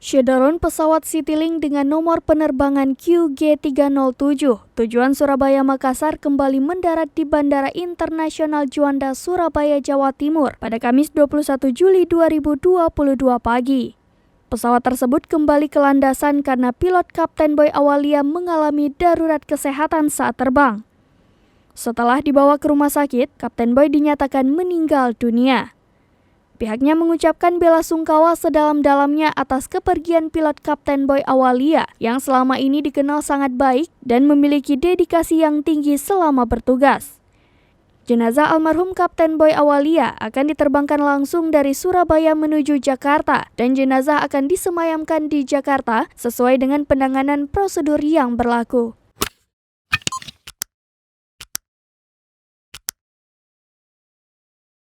Shuttle pesawat Citylink dengan nomor penerbangan QG307 tujuan Surabaya Makassar kembali mendarat di Bandara Internasional Juanda, Surabaya, Jawa Timur pada Kamis 21 Juli 2022 pagi. Pesawat tersebut kembali ke landasan karena pilot Kapten Boy Awalia mengalami darurat kesehatan saat terbang. Setelah dibawa ke rumah sakit, Kapten Boy dinyatakan meninggal dunia. Pihaknya mengucapkan bela sungkawa sedalam-dalamnya atas kepergian pilot Kapten Boy Awalia yang selama ini dikenal sangat baik dan memiliki dedikasi yang tinggi selama bertugas. Jenazah almarhum Kapten Boy Awalia akan diterbangkan langsung dari Surabaya menuju Jakarta dan jenazah akan disemayamkan di Jakarta sesuai dengan penanganan prosedur yang berlaku.